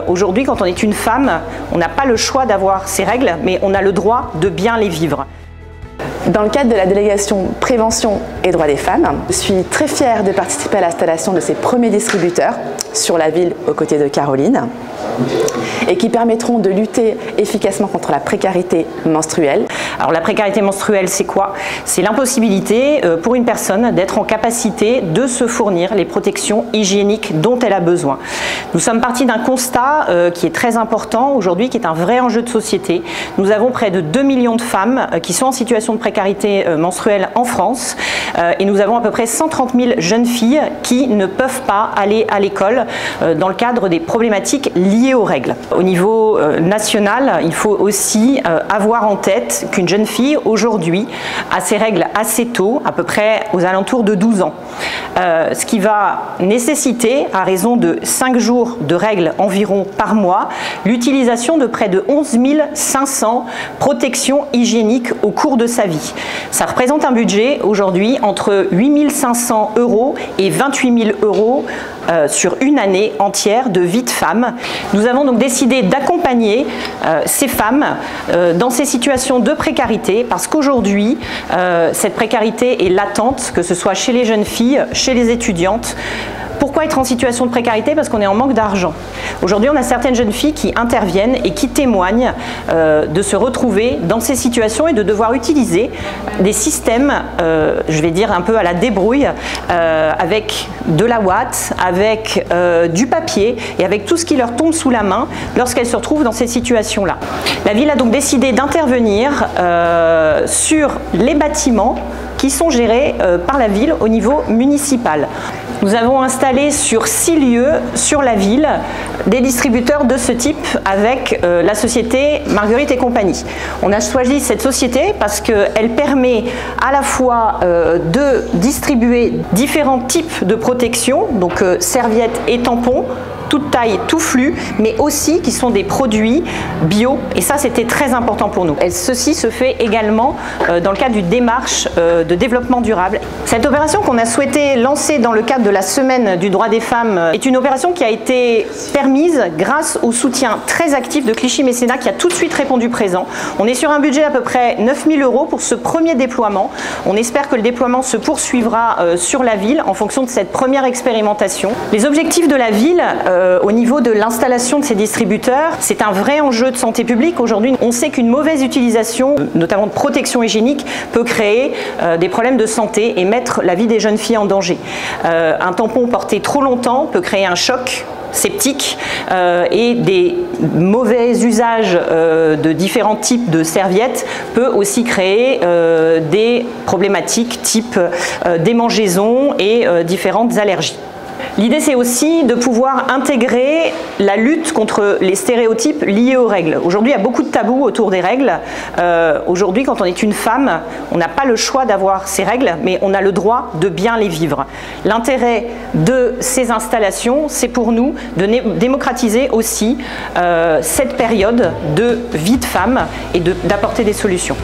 Aujourd'hui, quand on est une femme, on n'a pas le choix d'avoir ces règles, mais on a le droit de bien les vivre. Dans le cadre de la délégation Prévention et Droits des femmes, je suis très fière de participer à l'installation de ces premiers distributeurs sur la ville aux côtés de Caroline et qui permettront de lutter efficacement contre la précarité menstruelle. Alors la précarité menstruelle, c'est quoi? C'est l'impossibilité pour une personne d'être en capacité de se fournir les protections hygiéniques dont elle a besoin. Nous sommes partis d'un constat qui est très important aujourd'hui, qui est un vrai enjeu de société. Nous avons près de 2 millions de femmes qui sont en situation de précarité menstruelle en France et nous avons à peu près 130 000 jeunes filles qui ne peuvent pas aller à l'école dans le cadre des problématiques liées aux règles. Au niveau national, il faut aussi avoir en tête qu'une jeune fille aujourd'hui a ses règles assez tôt, à peu près aux alentours de 12 ans. Ce qui va nécessiter, à raison de 5 jours de règles environ par mois, l'utilisation de près de 11 500 protections hygiéniques au cours de sa vie. Ça représente un budget aujourd'hui entre 8 500 € et 28 000 € sur une année entière de vie de femme. Nous avons donc décidé d'accompagner ces femmes dans ces situations de précarité parce qu'aujourd'hui, cette précarité est latente, que ce soit chez les jeunes filles, chez les étudiantes. Pourquoi être en situation de précarité? Parce qu'on est en manque d'argent. Aujourd'hui, on a certaines jeunes filles qui interviennent et qui témoignent de se retrouver dans ces situations et de devoir utiliser des systèmes, je vais dire un peu à la débrouille, avec de la ouate, avec du papier et avec tout ce qui leur tombe sous la main lorsqu'elles se retrouvent dans ces situations-là. La ville a donc décidé d'intervenir sur les bâtiments qui sont gérés par la ville au niveau municipal. Nous avons installé sur 6 lieux sur la ville des distributeurs de ce type avec la société Marguerite et compagnie. On a choisi cette société parce qu'elle permet à la fois de distribuer différents types de protections, donc serviettes et tampons, toute taille, tout flux, mais aussi qui sont des produits bio. Et ça, c'était très important pour nous. Et ceci se fait également dans le cadre d'une démarche de développement durable. Cette opération qu'on a souhaité lancer dans le cadre de la Semaine du droit des femmes est une opération qui a été permise grâce au soutien très actif de Clichy Mécénat qui a tout de suite répondu présent. On est sur un budget à peu près 9 000 € pour ce premier déploiement. On espère que le déploiement se poursuivra sur la ville en fonction de cette première expérimentation. Les objectifs de la ville au niveau de l'installation de ces distributeurs, c'est un vrai enjeu de santé publique. Aujourd'hui, on sait qu'une mauvaise utilisation, notamment de protection hygiénique, peut créer des problèmes de santé et mettre la vie des jeunes filles en danger. Un tampon porté trop longtemps peut créer un choc septique et des mauvais usages de différents types de serviettes peut aussi créer des problématiques type démangeaison et différentes allergies. L'idée, c'est aussi de pouvoir intégrer la lutte contre les stéréotypes liés aux règles. Aujourd'hui, il y a beaucoup de tabous autour des règles. Aujourd'hui, quand on est une femme, on n'a pas le choix d'avoir ces règles, mais on a le droit de bien les vivre. L'intérêt de ces installations, c'est pour nous de démocratiser aussi cette période de vie de femme et d'apporter des solutions.